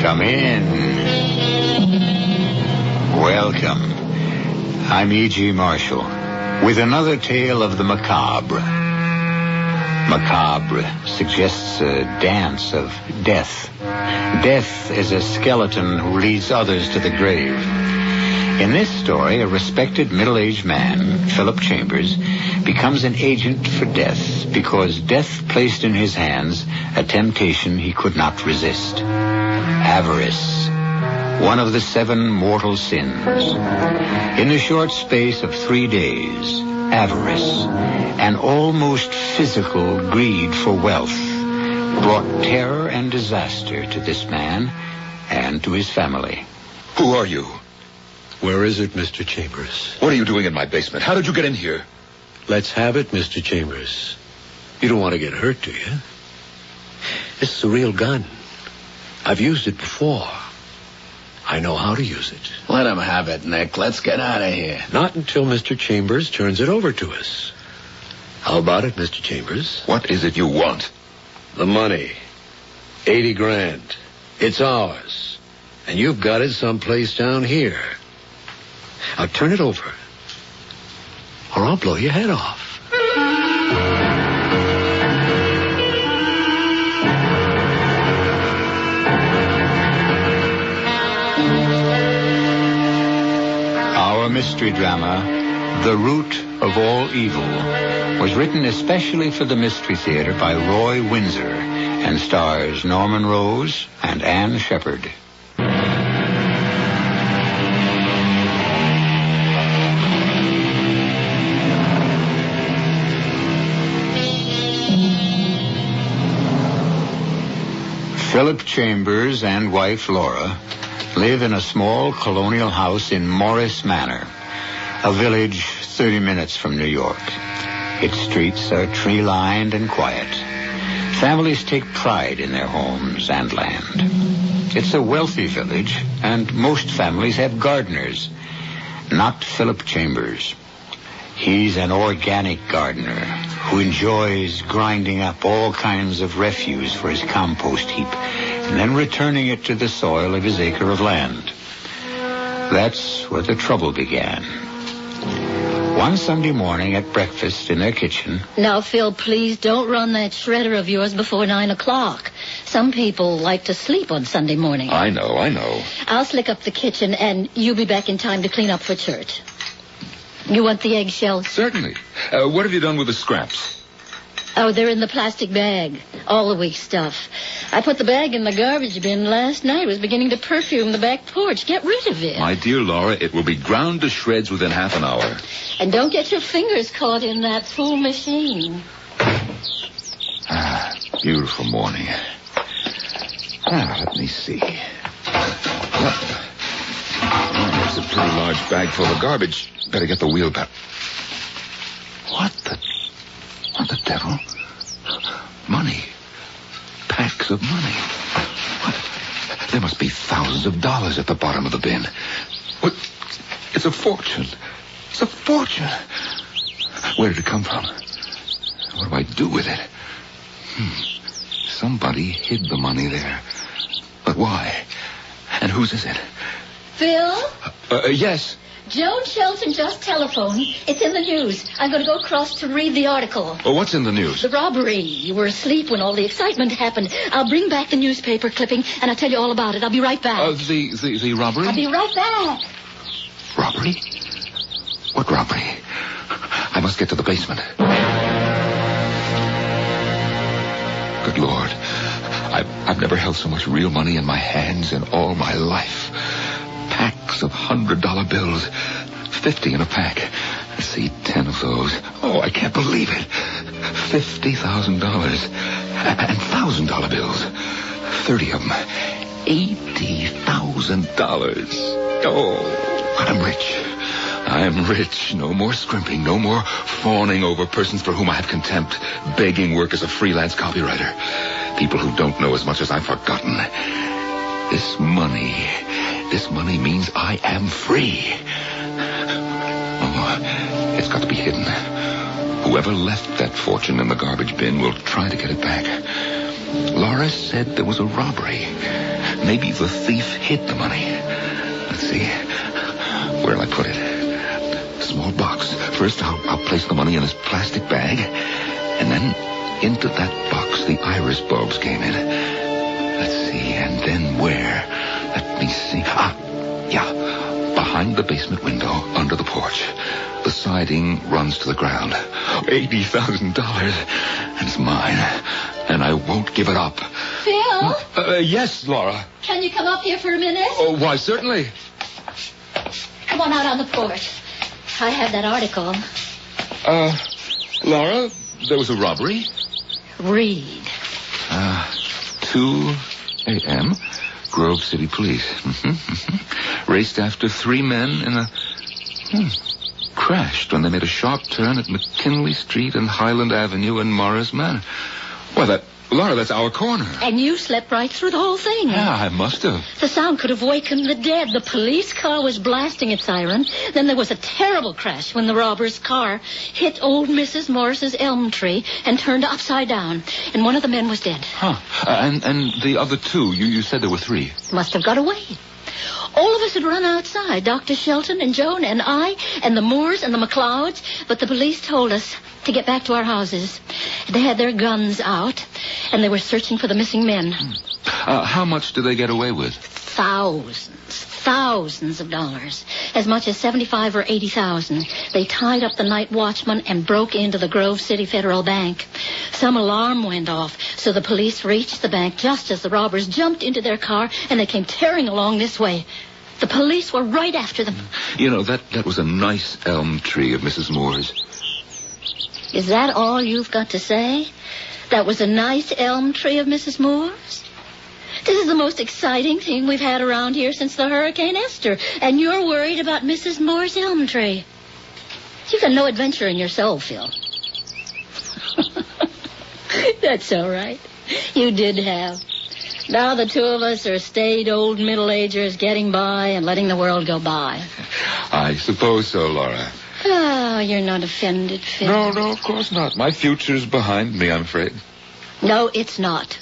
Come in. Welcome. I'm E.G. Marshall with another tale of the macabre. Macabre suggests a dance of death. Death is a skeleton who leads others to the grave. In this story, a respected middle-aged man, Philip Chambers, becomes an agent for death because death placed in his hands a temptation he could not resist. Avarice, one of the 7 mortal sins. In the short space of 3 days, avarice, an almost physical greed for wealth, brought terror and disaster to this man and to his family. Who are you? Where is it, Mr. Chambers? What are you doing in my basement? How did you get in here? Let's have it, Mr. Chambers. You don't want to get hurt, do you? This is a real gun. I've used it before. I know how to use it. Let him have it, Nick. Let's get out of here. Not until Mr. Chambers turns it over to us. How about it, Mr. Chambers? What is it you want? The money. 80 grand. It's ours. And you've got it someplace down here. Now turn it over, or I'll blow your head off. Our mystery drama, The Root of All Evil, was written especially for the Mystery Theater by Roy Windsor and stars Norman Rose and Ann Shepard. Philip Chambers and wife Laura live in a small colonial house in Morris Manor, a village 30 minutes from New York. Its streets are tree-lined and quiet. Families take pride in their homes and land. It's a wealthy village, and most families have gardeners. Not Philip Chambers. He's an organic gardener who enjoys grinding up all kinds of refuse for his compost heap and then returning it to the soil of his acre of land. That's where the trouble began. One Sunday morning at breakfast in their kitchen... Now, Phil, please don't run that shredder of yours before 9 o'clock. Some people like to sleep on Sunday morning. I know. I'll slick up the kitchen, and you'll be back in time to clean up for church. You want the eggshells? Certainly. What have you done with the scraps? Oh, they're in the plastic bag. All the week's stuff. I put the bag in the garbage bin last night. It was beginning to perfume the back porch. Get rid of it. My dear Laura, it will be ground to shreds within half an hour. And don't get your fingers caught in that fool machine. Beautiful morning. Let me see. There's a pretty large bag full of garbage. Better get the wheelbarrow. What the devil? Money. Packs of money. What? There must be thousands of dollars at the bottom of the bin. What? It's a fortune. It's a fortune. Where did it come from? What do I do with it? Somebody hid the money there. But why? And whose is it? Phil? Yes. Joan Shelton just telephoned. It's in the news. I'm going to go across to read the article. Oh, what's in the news? The robbery. You were asleep when all the excitement happened. I'll bring back the newspaper clipping, and I'll tell you all about it. I'll be right back. The robbery? I'll be right back. Robbery? What robbery? I must get to the basement. Good Lord. I've never held so much real money in my hands in all my life. Packs of $100 bills. 50 in a pack. I see 10 of those. Oh, I can't believe it. $50,000. And $1,000 bills. 30 of them. $80,000. Oh, I'm rich. I'm rich. No more scrimping. No more fawning over persons for whom I have contempt. Begging work as a freelance copywriter. People who don't know as much as I've forgotten. This money means I am free. Oh, it's got to be hidden. Whoever left that fortune in the garbage bin will try to get it back. Laura said there was a robbery. maybe the thief hid the money. Let's see. Where'll I put it? Small box. First, I'll place the money in his plastic bag, and then into that box the iris bulbs came in. Let's see, and then where? Let me see. Yeah. Behind the basement window, under the porch. The siding runs to the ground. $80,000. And it's mine. And I won't give it up. Phil? Yes, Laura. Can you come up here for a minute? Oh, why, certainly. Come on out on the porch. I have that article. Laura, there was a robbery. Read. 2 a.m., Grove City Police. Raced after 3 men in a... crashed when they made a sharp turn at McKinley Street and Highland Avenue in Morris Manor. Why, Laura, that's our corner. And you slept right through the whole thing. Yeah, I must have. The sound could have wakened the dead. The police car was blasting its siren. Then there was a terrible crash when the robber's car hit old Mrs. Morris's elm tree and turned upside down. And one of the men was dead. Huh. And the other 2, you said there were 3. Must have got away. All of us had run outside, Dr. Shelton and Joan and I and the Moores and the McLeods, but the police told us to get back to our houses. They had their guns out, and they were searching for the missing men. How much did they get away with? Thousands of dollars. As much as $75,000 or $80,000. They tied up the night watchman and broke into the Grove City Federal Bank. Some alarm went off, so the police reached the bank just as the robbers jumped into their car, and they came tearing along this way. The police were right after them. You know, that was a nice elm tree of Mrs. Moore's. Is that all you've got to say? That was a nice elm tree of Mrs. Moore's? This is the most exciting thing we've had around here since the Hurricane Esther, and you're worried about Mrs. Moore's elm tree. You've got no adventure in your soul, Phil. That's all right. You did have. Now the 2 of us are staid old middle-agers getting by and letting the world go by. I suppose so, Laura. Oh, you're not offended, Phil. No, of course not. My future's behind me, I'm afraid. No, it's not.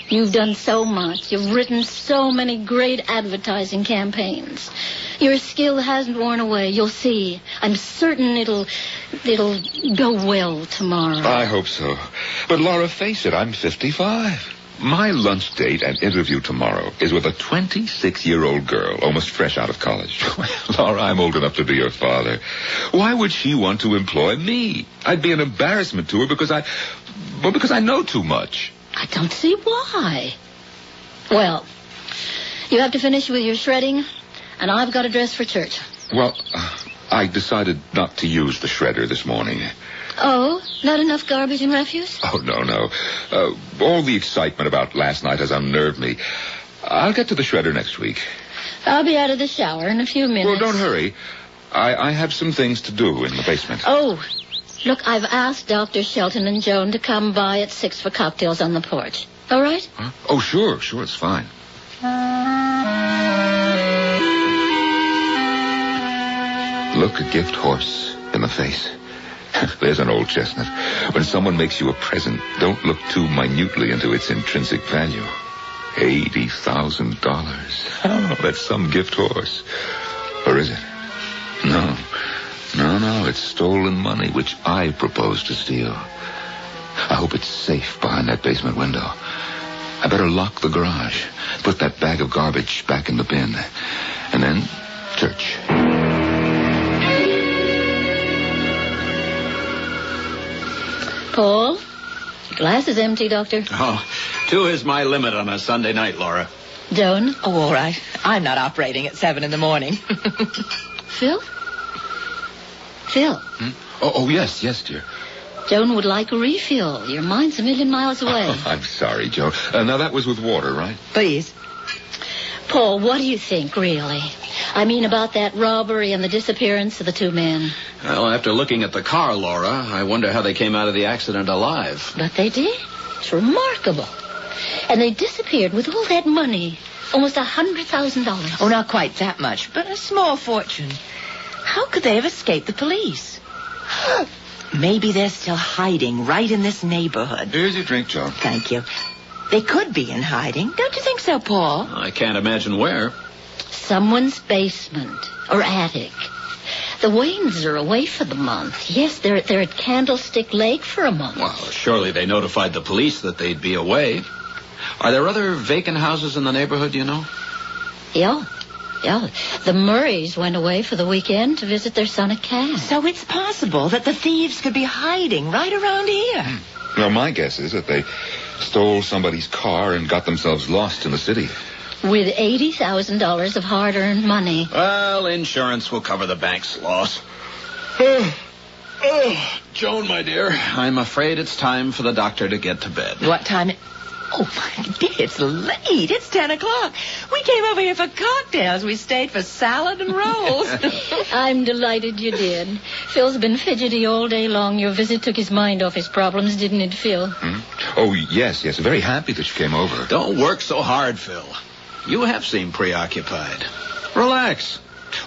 You've done so much. You've written so many great advertising campaigns. Your skill hasn't worn away. You'll see. I'm certain it'll go well tomorrow. I hope so. But, Laura, face it, I'm 55. My lunch date and interview tomorrow is with a 26-year-old girl, almost fresh out of college. Laura, I'm old enough to be her father. Why would she want to employ me? I'd be an embarrassment to her because I know too much. I don't see why. Well, you have to finish with your shredding, and I've got to dress for church. Well, I decided not to use the shredder this morning. Oh, not enough garbage and refuse? Oh, no. All the excitement about last night has unnerved me. I'll get to the shredder next week. I'll be out of the shower in a few minutes. Well, don't hurry. I have some things to do in the basement. Oh, look, I've asked Dr. Shelton and Joan to come by at 6 for cocktails on the porch. All right? Huh? Oh, sure, it's fine. Look a gift horse in the face. There's an old chestnut. When someone makes you a present, don't look too minutely into its intrinsic value. $80,000. Oh, that's some gift horse. Or is it? No, it's stolen money, which I propose to steal. I hope it's safe behind that basement window. I better lock the garage, put that bag of garbage back in the bin, and then church. Paul, your glass is empty, Doctor. Oh, 2 is my limit on a Sunday night, Laura. Joan? Oh, all right. I'm not operating at 7 in the morning. Phil? Oh, yes, dear. Joan would like a refill. Your mind's a million miles away. Oh, I'm sorry, Joe. Now, that was with water, right? Please. Paul, what do you think, really? I mean, about that robbery and the disappearance of the 2 men. Well, after looking at the car, Laura, I wonder how they came out of the accident alive. But they did. It's remarkable. And they disappeared with all that money. Almost $100,000. Oh, not quite that much, but a small fortune. How could they have escaped the police? Maybe they're still hiding right in this neighborhood. Here's your drink, Joe. Thank you. They could be in hiding. Don't you think so, Paul? I can't imagine where. Someone's basement or attic. The Waynes are away for the month. Yes, they're at Candlestick Lake for a month. Well, surely they notified the police that they'd be away. Are there other vacant houses in the neighborhood, you know? Yeah. The Murrays went away for the weekend to visit their son at camp. So it's possible that the thieves could be hiding right around here. Well, my guess is that they stole somebody's car and got themselves lost in the city. With $80,000 of hard-earned money. Well, insurance will cover the bank's loss. Joan, my dear, I'm afraid it's time for the doctor to get to bed. What time? Oh, my dear, it's late. It's 10 o'clock. We came over here for cocktails. We stayed for salad and rolls. I'm delighted you did. Phil's been fidgety all day long. Your visit took his mind off his problems, didn't it, Phil? Oh, yes. Very happy that you came over. Don't work so hard, Phil. You have seemed preoccupied. Relax.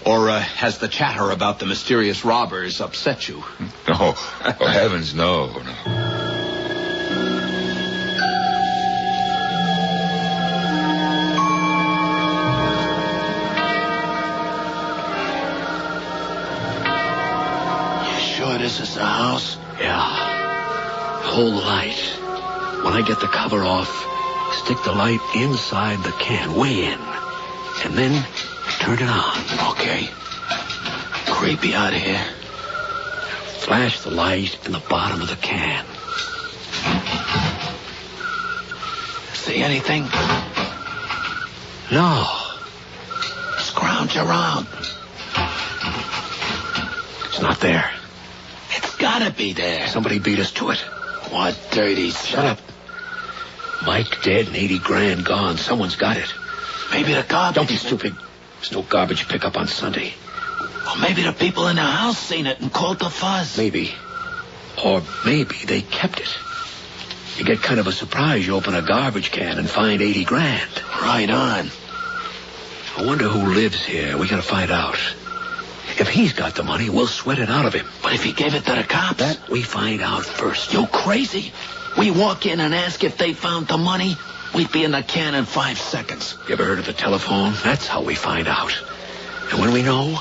Or has the chatter about the mysterious robbers upset you? Oh, heavens, no. Sure this is the house? Yeah. Hold the light. When I get the cover off, stick the light inside the can, way in. And then turn it on. Okay. Creepy out here. Flash the light in the bottom of the can. See anything? No. Scrounge around. It's not there. It's gotta be there. Somebody beat us to it. What dirty Shut up. Mike dead and $80,000 gone. Someone's got it. Maybe the garbage. Don't be stupid. There's no garbage pickup on Sunday. Or maybe the people in the house seen it and called the fuzz. Maybe. Or maybe they kept it. You get kind of a surprise. You open a garbage can and find $80,000. Right on. I wonder who lives here. We gotta find out. If he's got the money, we'll sweat it out of him. But if he gave it to the cops? That we find out first. You crazy? We walk in and ask if they found the money, we'd be in the can in 5 seconds. You ever heard of the telephone? That's how we find out. And when we know,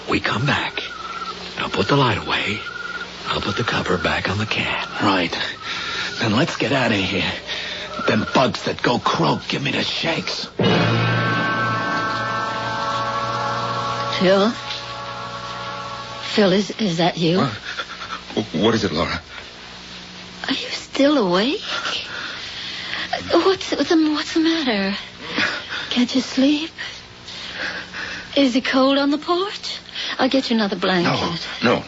we come back. Now put the light away. I'll put the cover back on the can. Right. Then let's get out of here. Them bugs that go croak give me the shakes. Phil? Phil, is that you? What is it, Laura? Are you still awake? What's the matter? Can't you sleep? Is it cold on the porch? I'll get you another blanket. No.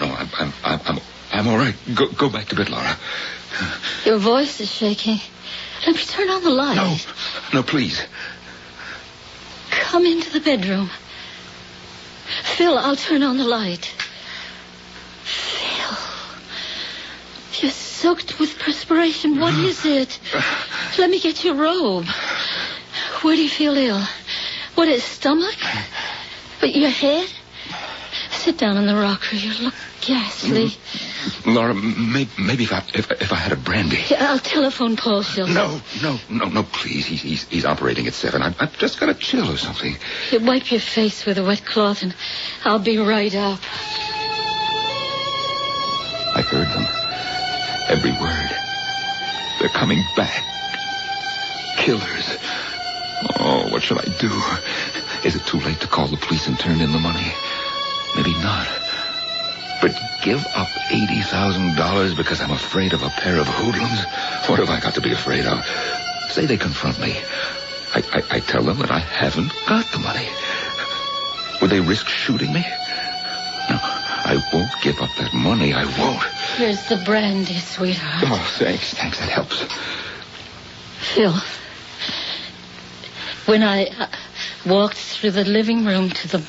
I'm all right. Go back to bed, Laura. Your voice is shaking. Let me turn on the light. No, please. Come into the bedroom. Phil, I'll turn on the light. Phil, you're soaked with perspiration. What is it? Let me get your robe. Where do you feel ill? What is stomach? But your head? Sit down on the rocker. You look ghastly. Laura, maybe if I had a brandy. Yeah, I'll telephone Paul Shilton. No, please. He's operating at 7. I've just got a chill or something. You wipe your face with a wet cloth and I'll be right up. I heard them. Every word. They're coming back. Killers. Oh, what shall I do? Is it too late to call the police and turn in the money? Maybe not. But give up $80,000 because I'm afraid of a pair of hoodlums? What have I got to be afraid of? Say they confront me. I tell them that I haven't got the money. Would they risk shooting me? No, I won't give up that money. I won't. Here's the brandy, sweetheart. Oh, thanks. That helps. Phil, when I walked through the living room to the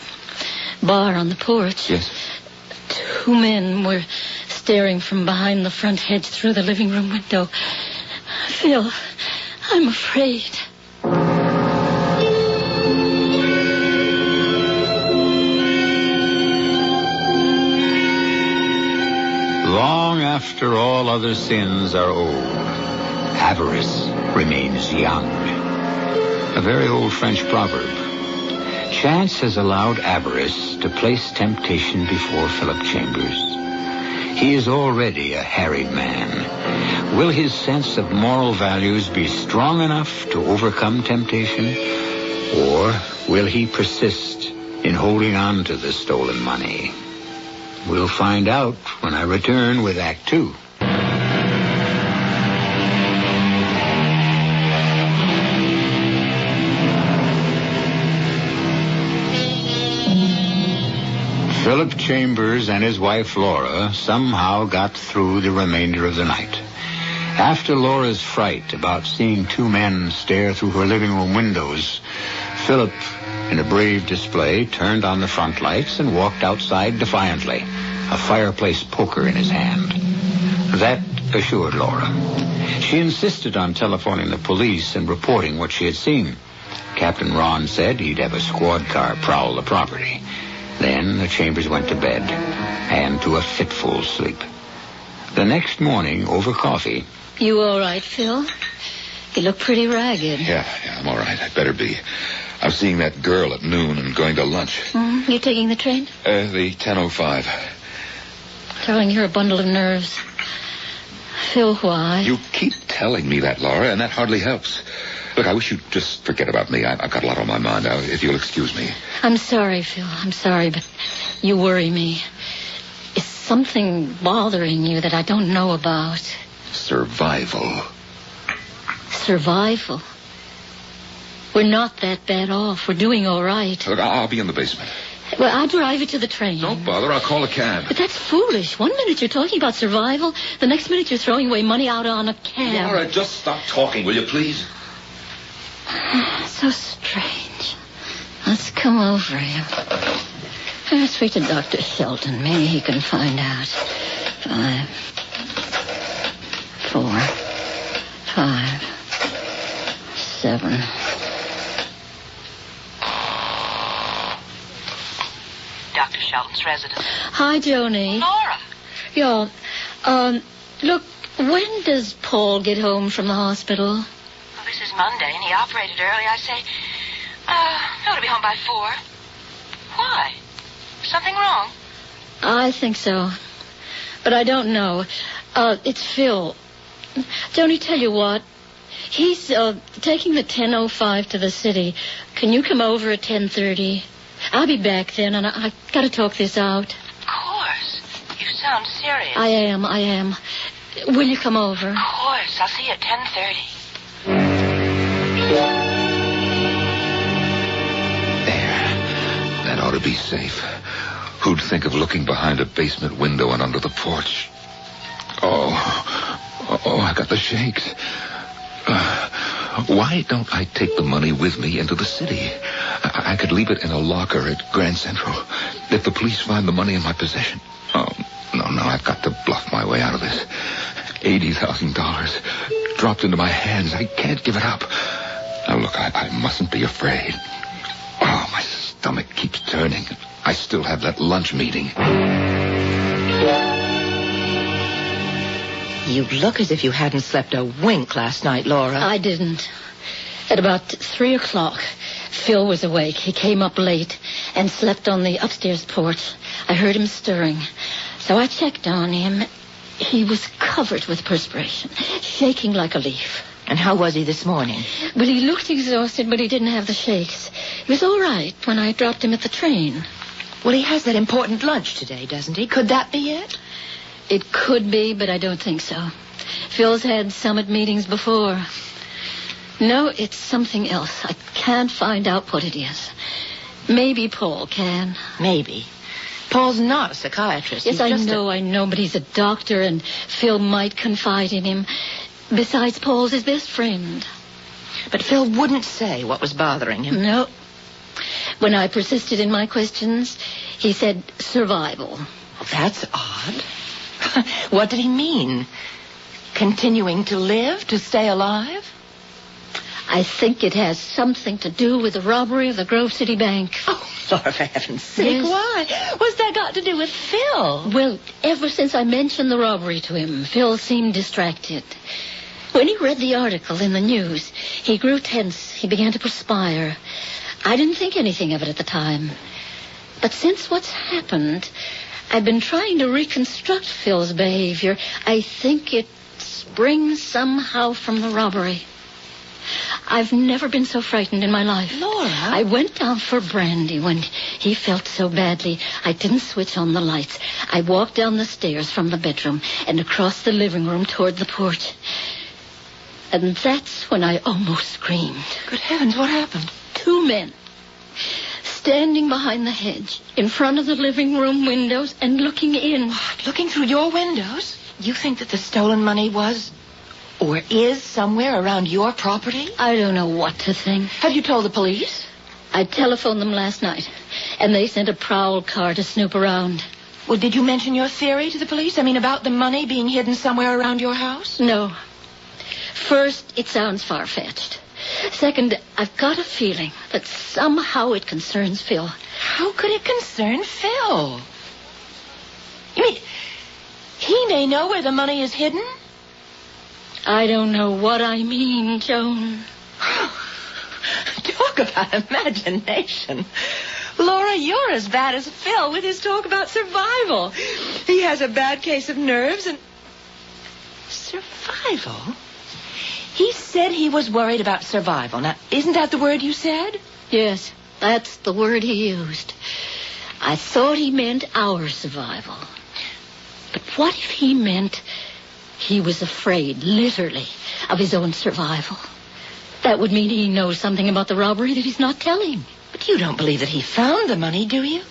bar on the porch... Yes? 2 men were staring from behind the front hedge through the living room window. Phil, I'm afraid. Long after all other sins are old, avarice, remains young. A very old French proverb. Chance has allowed avarice to place temptation before Philip Chambers. He is already a harried man. Will his sense of moral values be strong enough to overcome temptation? Or will he persist in holding on to the stolen money? We'll find out when I return with Act 2. Philip Chambers and his wife Laura somehow got through the remainder of the night. After Laura's fright about seeing two men stare through her living room windows, Philip, in a brave display, turned on the front lights and walked outside defiantly, a fireplace poker in his hand. That assured Laura. She insisted on telephoning the police and reporting what she had seen. Captain Ron said he'd have a squad car prowl the property. Then the Chambers went to bed, and to a fitful sleep. The next morning, over coffee... You all right, Phil? You look pretty ragged. Yeah, I'm all right. I'd better be. I'm seeing that girl at noon and going to lunch. You taking the train? The 10:05. Darling, you're a bundle of nerves. Phil, why? You keep telling me that, Laura, and that hardly helps. Look, I wish you'd just forget about me. I've got a lot on my mind now, if you'll excuse me. I'm sorry, Phil. I'm sorry, but you worry me. Is something bothering you that I don't know about? Survival. Survival? We're not that bad off. We're doing all right. Look, I'll be in the basement. Well, I'll drive you to the train. Don't bother. I'll call a cab. But that's foolish. 1 minute you're talking about survival. The next minute you're throwing away money out on a cab. Laura, just stop talking, will you, please? So strange. Let's come over here. Let's speak to Dr. Shelton. Maybe he can find out. 5, 4, 5, 7. Dr. Shelton's residence. Hi, Joni. Laura. Yeah. Look, when does Paul get home from the hospital? Well, this is Monday, and he operated early. I say, he ought to be home by 4. Why? Something wrong? I think so. But I don't know. It's Phil. Joni, tell you what. He's taking the 10:05 to the city. Can you come over at 10:30? I'll be back then, and I got to talk this out. Of course. You sound serious. I am. Will you come over? Of course. I'll see you at 10:30. There. That ought to be safe. Who'd think of looking behind a basement window and under the porch? Oh, I got the shakes. Why don't I take the money with me into the city? I could leave it in a locker at Grand Central. If the police find the money in my possession. Oh, no, I've got to bluff my way out of this. $80,000 dropped into my hands. I can't give it up. Now, look, I mustn't be afraid. Oh, my stomach keeps turning. I still have that lunch meeting. You look as if you hadn't slept a wink last night, Laura. I didn't. At about 3 o'clock, Phil was awake. He came up late and slept on the upstairs porch. I heard him stirring. So I checked on him. He was covered with perspiration, shaking like a leaf. And how was he this morning? Well, he looked exhausted, but he didn't have the shakes. He was all right when I dropped him at the train. Well, he has that important lunch today, doesn't he? Could that be it? It could be, but I don't think so. Phil's had summit meetings before. No, it's something else. I can't find out what it is. Maybe Paul can. Maybe. Paul's not a psychiatrist. Yes, I know, but he's a doctor, and Phil might confide in him. Besides, Paul's his best friend. But Phil wouldn't say what was bothering him. No. When I persisted in my questions, he said survival. That's odd. What did he mean? Continuing to live, to stay alive? I think it has something to do with the robbery of the Grove City Bank. Oh, Lord, for heaven's sake, Yes. Why? What's that got to do with Phil? Well, ever since I mentioned the robbery to him, Phil seemed distracted. When he read the article in the news, he grew tense. He began to perspire. I didn't think anything of it at the time. But since what's happened, I've been trying to reconstruct Phil's behavior. I think it springs somehow from the robbery. I've never been so frightened in my life. Laura? I went down for brandy when he felt so badly. I didn't switch on the lights. I walked down the stairs from the bedroom and across the living room toward the porch. And that's when I almost screamed. Good heavens, what happened? 2 men standing behind the hedge in front of the living room windows and looking in. Looking through your windows? You think that the stolen money was or is somewhere around your property? I don't know what to think. Have you told the police? I telephoned them last night, and they sent a prowl car to snoop around. Well, did you mention your theory to the police? I mean, about the money being hidden somewhere around your house? No. First, it sounds far-fetched. Second, I've got a feeling that somehow it concerns Phil. How could it concern Phil? You mean, he may know where the money is hidden? I don't know what I mean, Joan. Talk about imagination. Laura, you're as bad as Phil with his talk about survival. He has a bad case of nerves and... Survival? He said he was worried about survival. Now, isn't that the word you said? Yes, that's the word he used. I thought he meant our survival. But what if he meant he was afraid, literally, of his own survival? That would mean he knows something about the robbery that he's not telling. But you don't believe that he found the money, do you?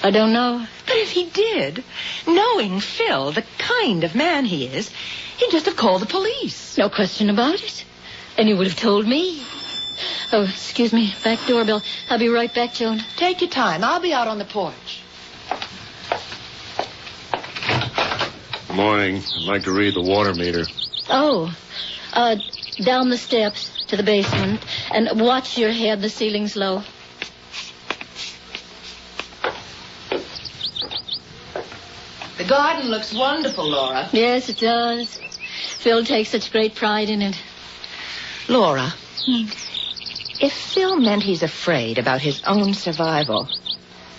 I don't know. But if he did, knowing Phil, the kind of man he is, he'd just have called the police. No question about it. And he would have told me. Oh, excuse me. Back doorbell. I'll be right back, Joan. Take your time. I'll be out on the porch. Good morning. I'd like to read the water meter. Oh, down the steps to the basement. And watch your head. The ceiling's low. The garden looks wonderful, Laura. Yes, it does. Phil takes such great pride in it. Laura, if Phil meant he's afraid about his own survival,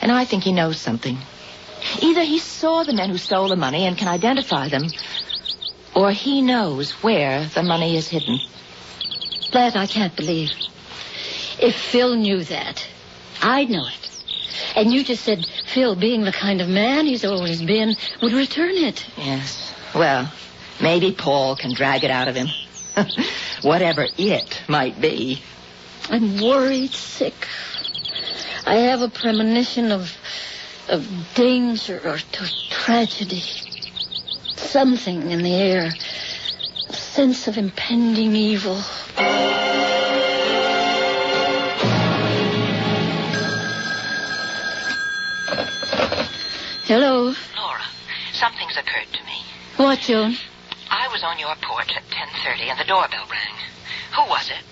and I think he knows something, either he saw the men who stole the money and can identify them, or he knows where the money is hidden. That I can't believe. If Phil knew that, I'd know it. And you just said Phil, being the kind of man he's always been, would return it. Yes. Well, maybe Paul can drag it out of him. Whatever it might be. I'm worried sick. I have a premonition of danger or tragedy. Something in the air. A sense of impending evil. Hello. Laura, something's occurred to me. What, Joan? I was on your porch at 10:30 and the doorbell rang. Who was it?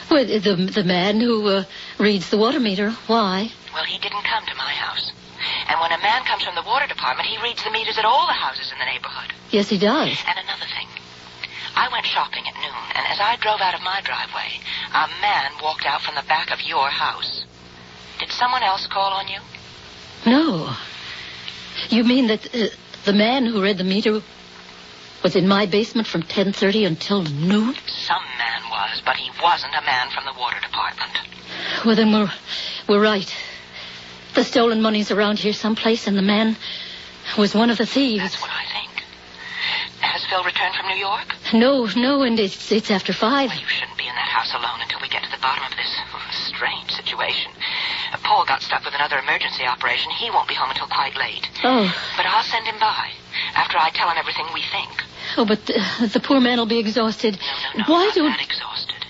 Well, the man who reads the water meter. Why? Well, he didn't come to my house. And when a man comes from the water department, he reads the meters at all the houses in the neighborhood. Yes, he does. And another thing. I went shopping at noon, and as I drove out of my driveway, a man walked out from the back of your house. Did someone else call on you? No. You mean that the man who read the meter was in my basement from 10:30 until noon? Some man was, but he wasn't a man from the water department. Well, then we're right. The stolen money's around here someplace, and the man was one of the thieves. That's what I think. Has Phil returned from New York? No, and it's after 5. Well, you shouldn't be in that house alone until we get to the bottom of this strange situation. Paul got stuck with another emergency operation. He won't be home until quite late. Oh. But I'll send him by after I tell him everything we think. Oh, but the poor man will be exhausted. No, Why not don't... that exhausted.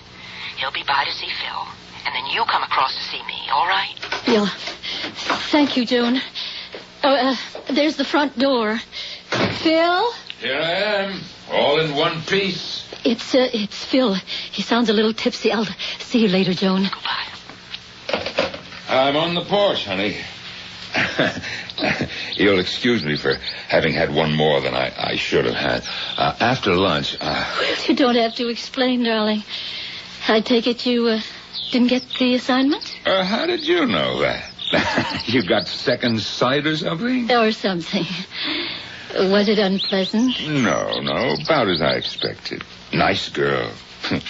He'll be by to see Phil, and then you come across to see me, all right? Yeah. Thank you, Joan. Oh, there's the front door. Phil? Here I am, all in one piece. It's Phil. He sounds a little tipsy. I'll see you later, Joan. Goodbye. I'm on the porch, honey. You'll excuse me for having had one more than I should have had. After lunch... Well, you don't have to explain, darling. I take it you didn't get the assignment? How did you know that? You got second sight or something? Or something. Was it unpleasant? No, about as I expected. Nice girl.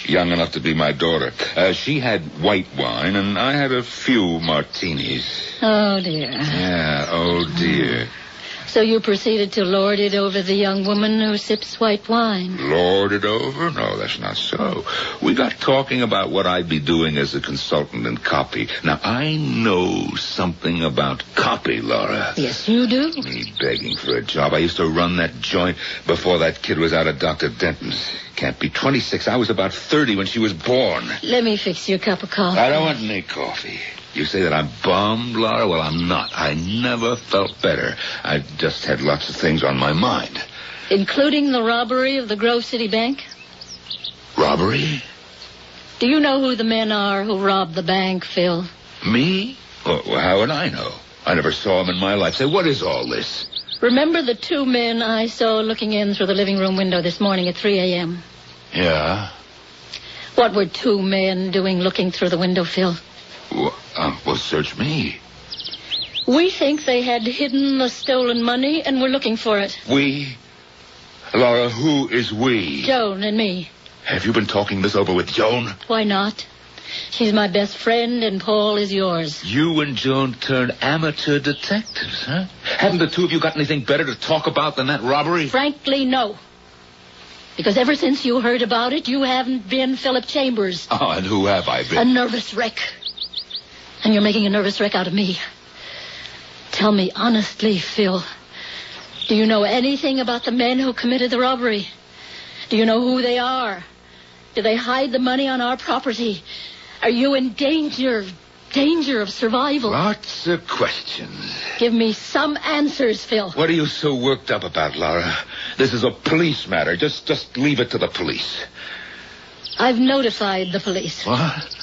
Young enough to be my daughter. She had white wine, and I had a few martinis. Oh, dear. Yeah, oh, dear. So you proceeded to lord it over the young woman who sips white wine? Lord it over? No, that's not so. We got talking about what I'd be doing as a consultant in copy. Now, I know something about copy, Laura. Yes, you do. Me begging for a job. I used to run that joint before that kid was out of Dr. Denton's. Can't be 26. I was about 30 when she was born. Let me fix you a cup of coffee. I don't want any coffee. You say that I'm bummed, Laura? Well, I'm not. I never felt better. I just had lots of things on my mind. Including the robbery of the Grove City Bank? Robbery? Do you know who the men are who robbed the bank, Phil? Me? Well, how would I know? I never saw them in my life. Say, what is all this? Remember the two men I saw looking in through the living room window this morning at 3 a.m.? Yeah? What were two men doing looking through the window, Phil? Well, search me. We think they had hidden the stolen money and were looking for it. We? Laura, who is we? Joan and me. Have you been talking this over with Joan? Why not? She's my best friend and Paul is yours. You and Joan turned amateur detectives, huh? Haven't the two of you got anything better to talk about than that robbery? Frankly, no. Because ever since you heard about it, you haven't been Philip Chambers. Oh, and who have I been? A nervous wreck. And you're making a nervous wreck out of me. Tell me honestly, Phil. Do you know anything about the men who committed the robbery? Do you know who they are? Do they hide the money on our property? Are you in danger of survival? Lots of questions. Give me some answers, Phil. What are you so worked up about, Laura? This is a police matter. Just leave it to the police. I've notified the police. What?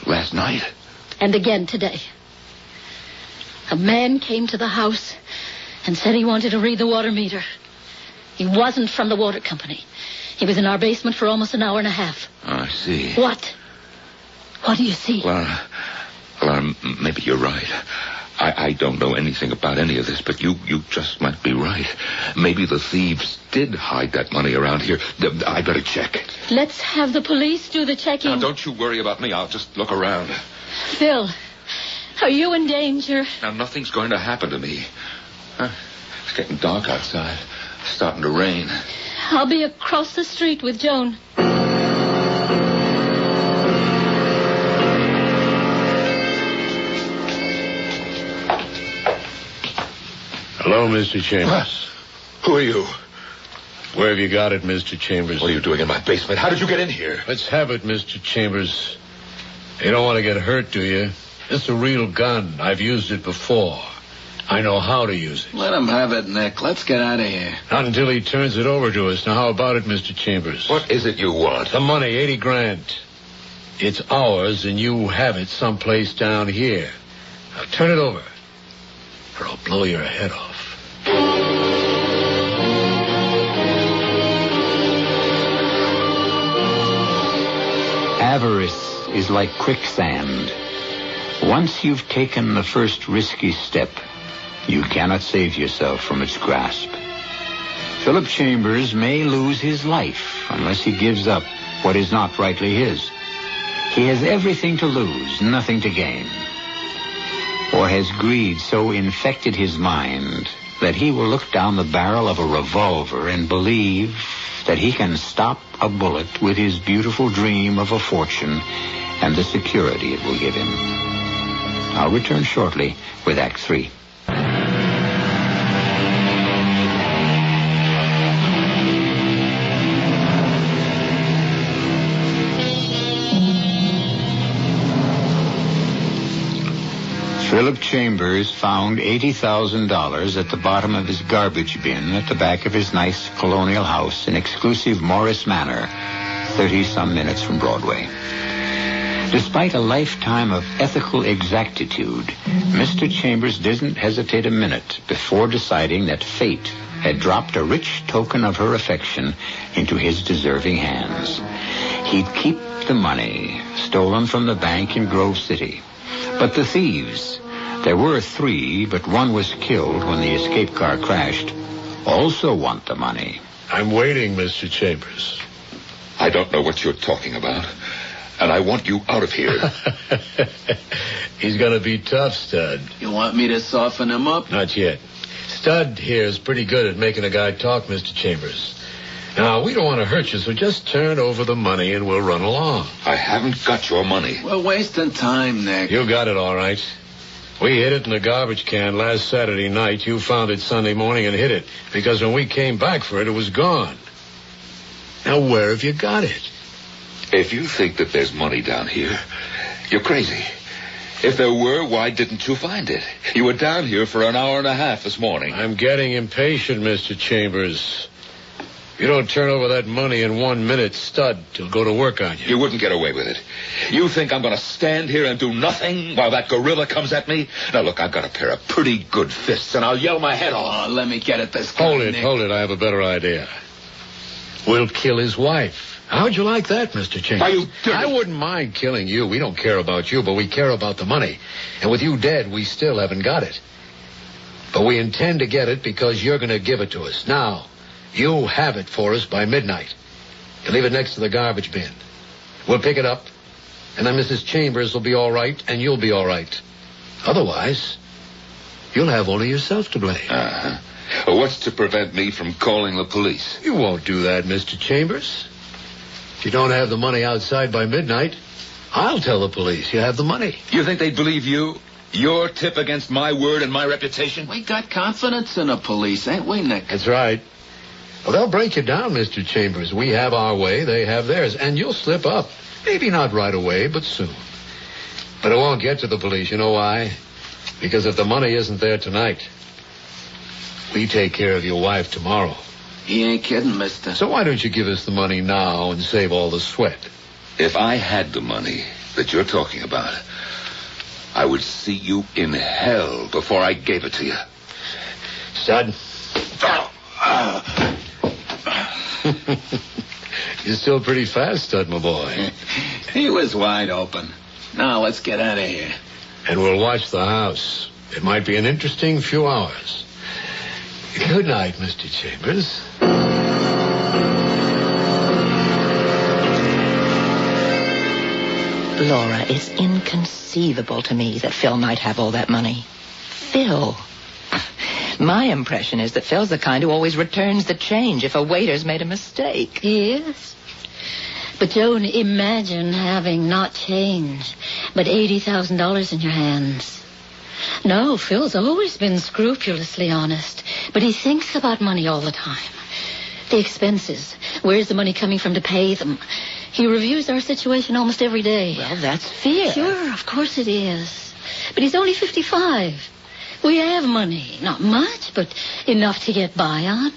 Last night? And again today. A man came to the house and said he wanted to read the water meter. He wasn't from the water company. He was in our basement for almost an hour and a half. Oh, I see. What? What do you see? Laura, maybe you're right. I don't know anything about any of this, but you just might be right. Maybe the thieves did hide that money around here. I better check. Let's have the police do the checking. Now, don't you worry about me. I'll just look around. Phil, are you in danger? Now, nothing's going to happen to me. It's getting dark outside. It's starting to rain. I'll be across the street with Joan. Hello, Mr. Chambers. What? Who are you? Where have you got it, Mr. Chambers? What are you doing in my basement? How did you get in here? Let's have it, Mr. Chambers. You don't want to get hurt, do you? It's a real gun. I've used it before. I know how to use it. Let him have it, Nick. Let's get out of here. Not until he turns it over to us. Now, how about it, Mr. Chambers? What is it you want? The money, $80,000. It's ours, and you have it someplace down here. Now, turn it over, or I'll blow your head off. Avarice is like quicksand. Once you've taken the first risky step, you cannot save yourself from its grasp. Philip Chambers may lose his life unless he gives up what is not rightly his. He has everything to lose, nothing to gain. Or has greed so infected his mind that he will look down the barrel of a revolver and believe that he can stop a bullet with his beautiful dream of a fortune and the security it will give him. I'll return shortly with Act 3. Philip Chambers found $80,000 at the bottom of his garbage bin at the back of his nice colonial house in exclusive Morris Manor, 30-some minutes from Broadway. Despite a lifetime of ethical exactitude, Mr. Chambers didn't hesitate a minute before deciding that fate had dropped a rich token of her affection into his deserving hands. He'd keep the money stolen from the bank in Grove City. But the thieves, there were 3, but one was killed when the escape car crashed, also want the money. I'm waiting, Mr. Chambers. I don't know what you're talking about, and I want you out of here. He's going to be tough, Stud. You want me to soften him up? Not yet. Stud here is pretty good at making a guy talk, Mr. Chambers. Now, we don't want to hurt you, so just turn over the money and we'll run along. I haven't got your money. We're wasting time, Nick. You got it, all right. We hid it in a garbage can last Saturday night. You found it Sunday morning and hid it, because when we came back for it, it was gone. Now, where have you got it? If you think that there's money down here, you're crazy. If there were, why didn't you find it? You were down here for an hour and a half this morning. I'm getting impatient, Mr. Chambers. If you don't turn over that money in 1 minute, Stud will go to work on you. You wouldn't get away with it. You think I'm going to stand here and do nothing while that gorilla comes at me? Now, look, I've got a pair of pretty good fists, and I'll yell my head off. Oh, let me get at this guy, Hold it, Nick. hold it. I have a better idea. We'll kill his wife. How'd you like that, Mr. Chambers? Are you dirty? I wouldn't mind killing you. We don't care about you, but we care about the money. And with you dead, we still haven't got it. But we intend to get it because you're going to give it to us. Now, you have it for us by midnight. You leave it next to the garbage bin. We'll pick it up, and then Mrs. Chambers will be all right, and you'll be all right. Otherwise, you'll have only yourself to blame. Uh-huh. Well, what's to prevent me from calling the police? You won't do that, Mr. Chambers. If you don't have the money outside by midnight, I'll tell the police you have the money. You think they'd believe you? Your tip against my word and my reputation? We got confidence in the police, ain't we, Nick? That's right. Well, they'll break you down, Mr. Chambers. We have our way, they have theirs, and you'll slip up. Maybe not right away, but soon. But it won't get to the police. You know why? Because if the money isn't there tonight, we take care of your wife tomorrow. He ain't kidding, mister. So why don't you give us the money now and save all the sweat? If I had the money that you're talking about, I would see you in hell before I gave it to you. Stud. You're still pretty fast, Stud, my boy. He was wide open. Now, let's get out of here. And we'll watch the house. It might be an interesting few hours. Good night, Mr. Chambers. Laura, it's inconceivable to me that Phil might have all that money. Phil. My impression is that Phil's the kind who always returns the change if a waiter's made a mistake. Yes. But, Joan, imagine having not change, but $80,000 in your hands. No, Phil's always been scrupulously honest, but he thinks about money all the time. The expenses. Where's the money coming from to pay them? He reviews our situation almost every day. Well, that's fear. Sure, of course it is. But he's only 55. We have money. Not much, but enough to get by on.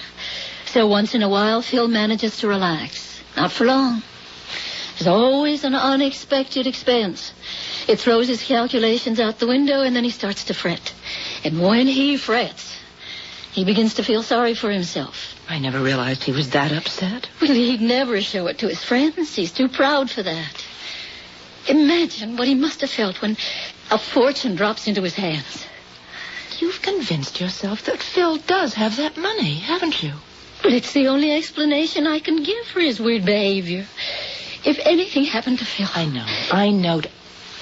So once in a while, Phil manages to relax. Not for long. There's always an unexpected expense. It throws his calculations out the window, and then he starts to fret. And when he frets, he begins to feel sorry for himself. I never realized he was that upset. Well, he'd never show it to his friends. He's too proud for that. Imagine what he must have felt when a fortune drops into his hands. You've convinced yourself that Phil does have that money, haven't you? But it's the only explanation I can give for his weird behavior. If anything happened to Phil... I know.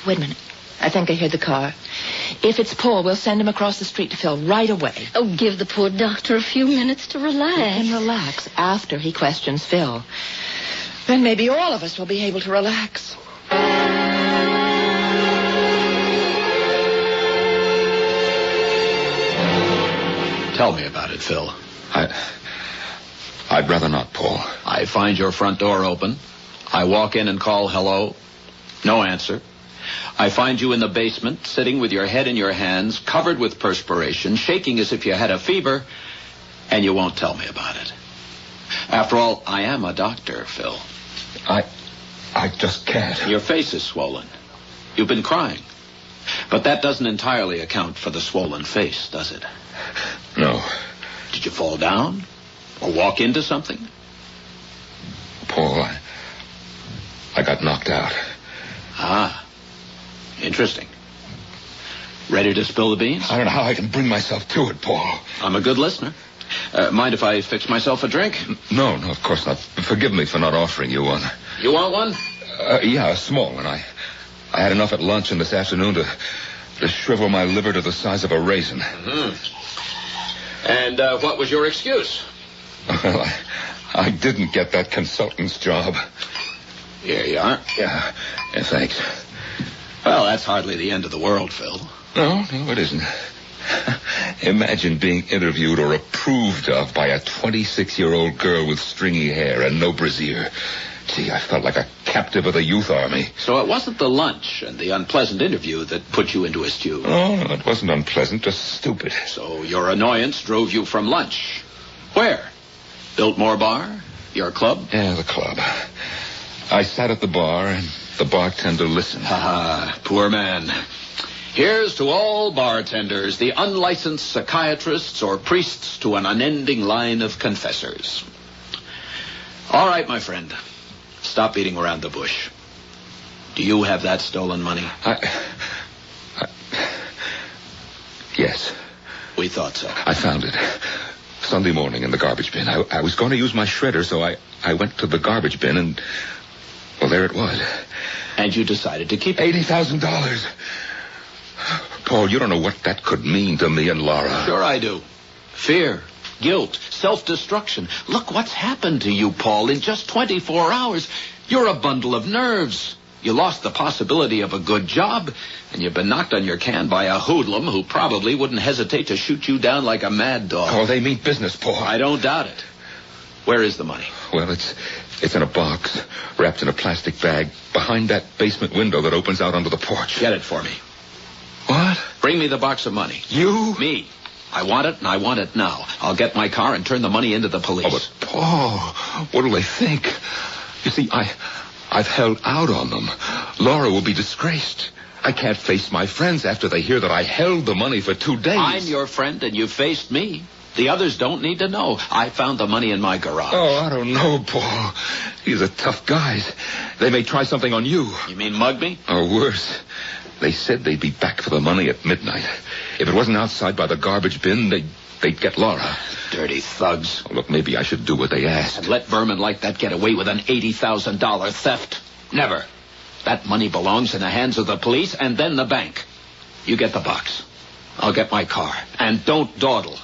Wait a minute. I think I heard the car. If it's Paul, we'll send him across the street to Phil right away. Oh, give the poor doctor a few minutes to relax. Let him relax after he questions Phil. Then maybe all of us will be able to relax. Tell me about it, Phil. I'd rather not, Paul. I find your front door open. I walk in and call hello. No answer. I find you in the basement, sitting with your head in your hands, covered with perspiration, shaking as if you had a fever, and you won't tell me about it. After all, I am a doctor, Phil. I just can't. Your face is swollen. You've been crying. But that doesn't entirely account for the swollen face, does it? No. Did you fall down? Or walk into something? Paul, I got knocked out. Ah. Interesting. Ready to spill the beans? I don't know how I can bring myself to it, Paul. I'm a good listener. Mind if I fix myself a drink? No, of course not. Forgive me for not offering you one. You want one? Yeah, a small one. I had enough at lunch and this afternoon to shrivel my liver to the size of a raisin. Mm-hmm. And what was your excuse? Well, I didn't get that consultant's job. Here you are. Yeah, thanks. Well, that's hardly the end of the world, Phil. No, it isn't. Imagine being interviewed or approved of by a 26-year-old girl with stringy hair and no brassiere. Gee, I felt like a captive of the youth army. So it wasn't the lunch and the unpleasant interview that put you into a stew? Oh, no, it wasn't unpleasant, just stupid. So your annoyance drove you from lunch. Where? Biltmore Bar? Your club? Yeah, the club. I sat at the bar and the bartender listened. Poor man. Here's to all bartenders, the unlicensed psychiatrists or priests to an unending line of confessors. All right, my friend. Stop beating around the bush. Do you have that stolen money? Yes. We thought so. I found it. Sunday morning in the garbage bin. I was going to use my shredder, so I went to the garbage bin and, well, there it was. And you decided to keep it? $80,000. Paul, you don't know what that could mean to me and Laura. Sure I do. Fear, guilt, self-destruction. Look what's happened to you, Paul, in just 24 hours. You're a bundle of nerves. You lost the possibility of a good job, and you've been knocked on your can by a hoodlum who probably wouldn't hesitate to shoot you down like a mad dog. Oh, they mean business, Paul. I don't doubt it. Where is the money? Well, it's in a box, wrapped in a plastic bag, behind that basement window that opens out onto the porch. Get it for me. What? Bring me the box of money. You? Me. I want it, and I want it now. I'll get my car and turn the money into the police. Oh, but Paul, what'll they think? You see, I've held out on them. Laura will be disgraced. I can't face my friends after they hear that I held the money for 2 days. I'm your friend, and you faced me. The others don't need to know. I found the money in my garage. Oh, I don't know, Paul. These are tough guys. They may try something on you. You mean mug me? Or worse. They said they'd be back for the money at midnight. If it wasn't outside by the garbage bin, they'd get Laura. Dirty thugs. Oh, look, maybe I should do what they asked. And let vermin like that get away with an $80,000 theft. Never. That money belongs in the hands of the police and then the bank. You get the box. I'll get my car. And don't dawdle.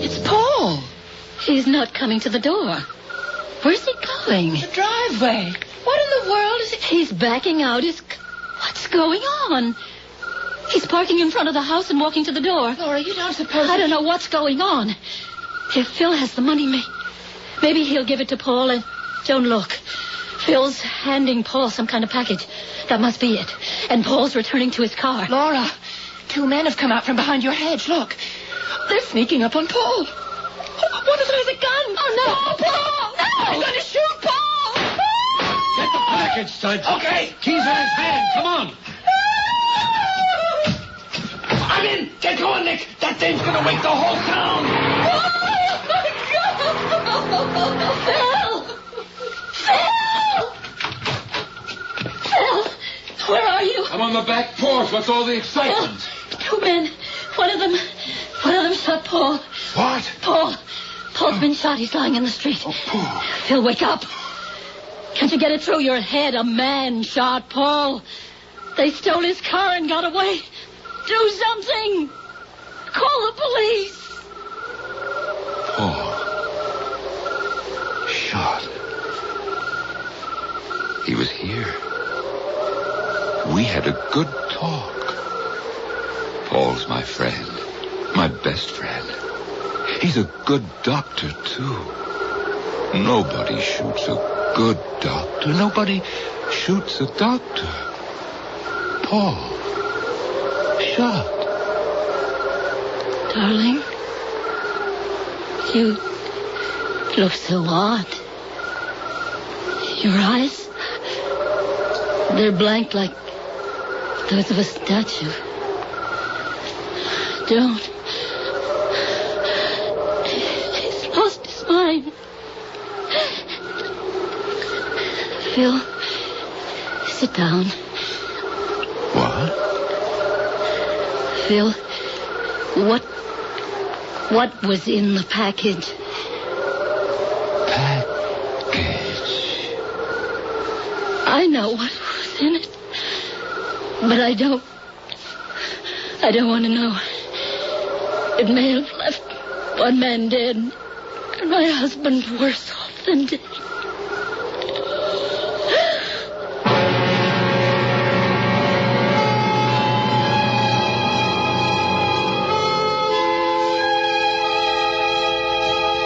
It's Paul. He's not coming to the door. Where's he going? The driveway. What in the world is it? He's backing out his... What's going on? He's parking in front of the house and walking to the door. Laura, you don't suppose... I don't know what's going on. If Phil has the money, maybe he'll give it to Paul and... Don't look. Phil's handing Paul some kind of package. That must be it. And Paul's returning to his car. Laura, 2 men have come out from behind your hedge. Look. They're sneaking up on Paul. One of them has a gun. Oh, no. Paul! No! I'm going to shoot Paul! Get the package, Stud. Okay. Keys in his hand. Come on. I'm in. Get going, Nick. That thing's going to wake the whole town. Phil! Where are you? I'm on the back porch. What's all the excitement? 2 men. One of them shot Paul. What? Paul's been shot. He's lying in the street. Oh, Paul. Phil, wake up. Can't you get it through your head? A man shot Paul. They stole his car and got away. Do something. Call the police. Paul. Shot. He was here. We had a good talk. Paul's my friend. My best friend. He's a good doctor, too. Nobody shoots a good doctor. Nobody shoots a doctor. Paul. Shot. Darling, look so odd. Your eyes, they're blank like those of a statue. Don't. He's lost his mind. Phil, sit down. What? Phil, what was in the package? Package? I know what was in it, but I don't want to know. It may have left one man dead, and my husband worse off than dead.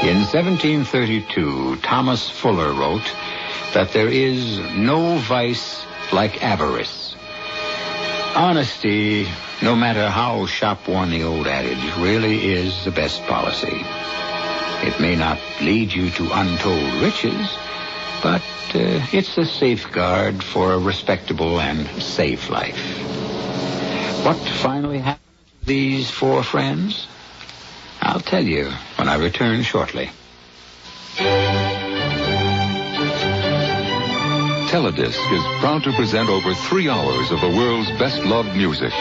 In 1732, Thomas Fuller wrote that there is no vice like avarice. Honesty, no matter how shop-worn the old adage, really is the best policy. It may not lead you to untold riches, but it's a safeguard for a respectable and safe life. What finally happened to these four friends? I'll tell you when I return shortly. Teledisc is proud to present over 3 hours of the world's best-loved music.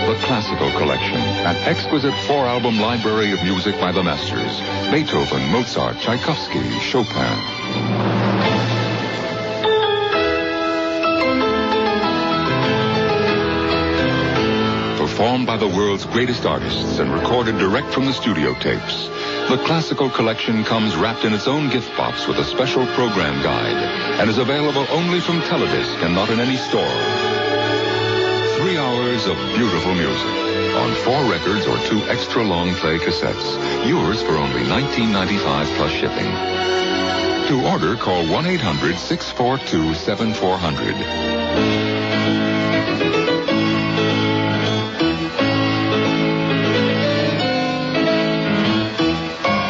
The Classical Collection, an exquisite 4-album library of music by the masters: Beethoven, Mozart, Tchaikovsky, Chopin. Performed by the world's greatest artists and recorded direct from the studio tapes, the Classical Collection comes wrapped in its own gift box with a special program guide and is available only from Teledisc and not in any store. 3 hours of beautiful music on 4 records or 2 extra long play cassettes. Yours for only $19.95 plus shipping. To order, call 1-800-642-7400.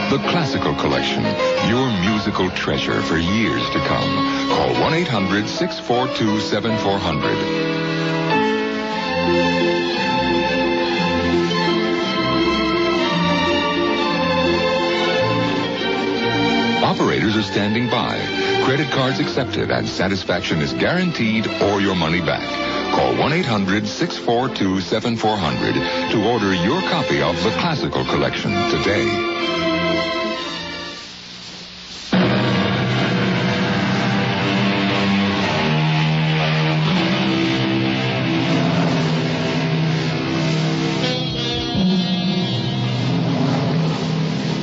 The Classical Collection, your musical treasure for years to come. Call 1-800-642-7400. Operators are standing by. Credit cards accepted and satisfaction is guaranteed or your money back. Call 1-800-642-7400 to order your copy of the Classical Collection today.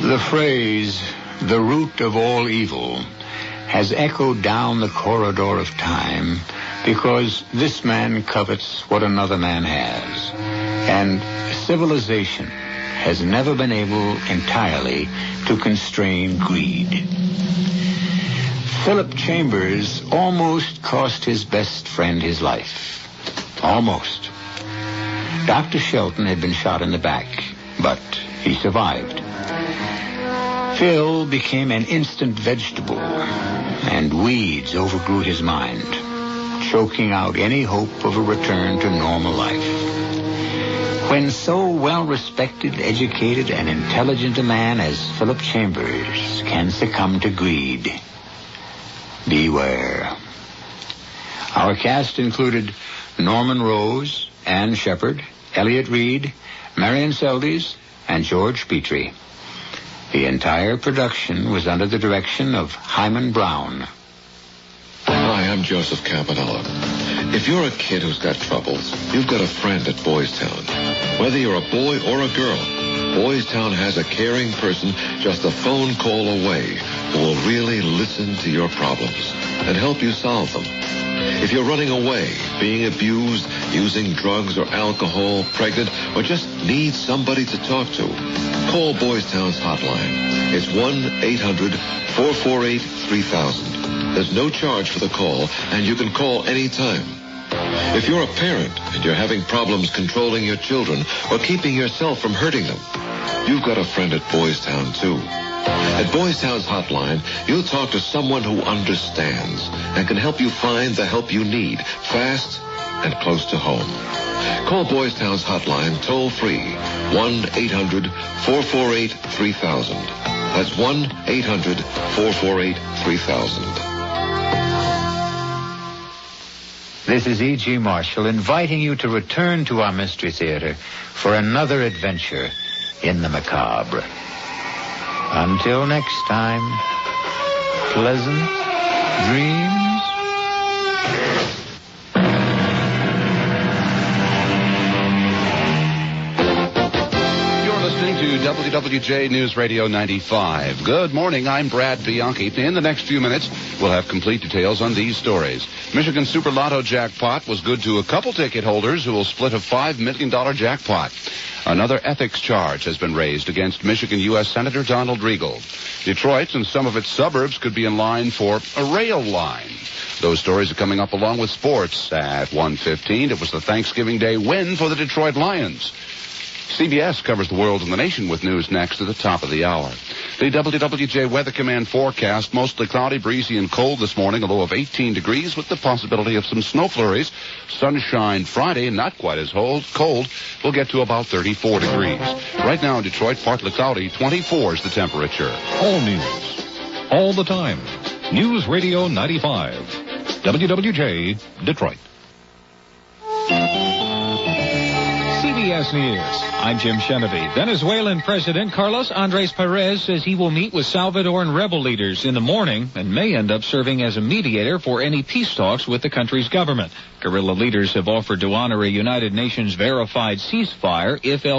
The phrase, the root of all evil, has echoed down the corridor of time because this man covets what another man has. And civilization has never been able entirely to constrain greed. Philip Chambers almost cost his best friend his life. Almost. Dr. Shelton had been shot in the back, but he survived. Phil became an instant vegetable, and weeds overgrew his mind, choking out any hope of a return to normal life. When so well-respected, educated, and intelligent a man as Philip Chambers can succumb to greed, beware. Our cast included Norman Rose, Ann Shepard, Elliot Reed, Marion Seldes, and George Petrie. The entire production was under the direction of Hyman Brown. Hi, I'm Joseph Campanella. If you're a kid who's got troubles, you've got a friend at Boys Town. Whether you're a boy or a girl, Boys Town has a caring person just a phone call away who will really listen to your problems and help you solve them. If you're running away, being abused, using drugs or alcohol, pregnant, or just need somebody to talk to, call Boys Town's hotline. It's 1-800-448-3000. There's no charge for the call, and you can call anytime. If you're a parent and you're having problems controlling your children or keeping yourself from hurting them, you've got a friend at Boys Town, too. At Boys Town's hotline, you'll talk to someone who understands and can help you find the help you need fast and close to home. Call Boys Town's hotline toll-free, 1-800-448-3000. That's 1-800-448-3000. This is E.G. Marshall inviting you to return to our Mystery Theater for another adventure in the macabre. Until next time, pleasant dreams. Listening to WWJ News Radio 95. Good morning, I'm Brad Bianchi. In the next few minutes, we'll have complete details on these stories. Michigan Super Lotto jackpot was good to a couple ticket holders who will split a $5 million jackpot. Another ethics charge has been raised against Michigan U.S. Senator Donald Regal. Detroit and some of its suburbs could be in line for a rail line. Those stories are coming up along with sports at 1:15. It was the Thanksgiving Day win for the Detroit Lions. CBS covers the world and the nation with news next at the top of the hour. The WWJ Weather Command forecast, mostly cloudy, breezy, and cold this morning, a low of 18 degrees with the possibility of some snow flurries. Sunshine Friday, not quite as cold. We'll get to about 34 degrees. Right now in Detroit, partly cloudy, 24 is the temperature. All news, all the time. News Radio 95. WWJ, Detroit. CBS News. I'm Jim Sheneby. Venezuelan President Carlos Andrés Perez says he will meet with Salvadoran rebel leaders in the morning and may end up serving as a mediator for any peace talks with the country's government. Guerrilla leaders have offered to honor a United Nations verified ceasefire if El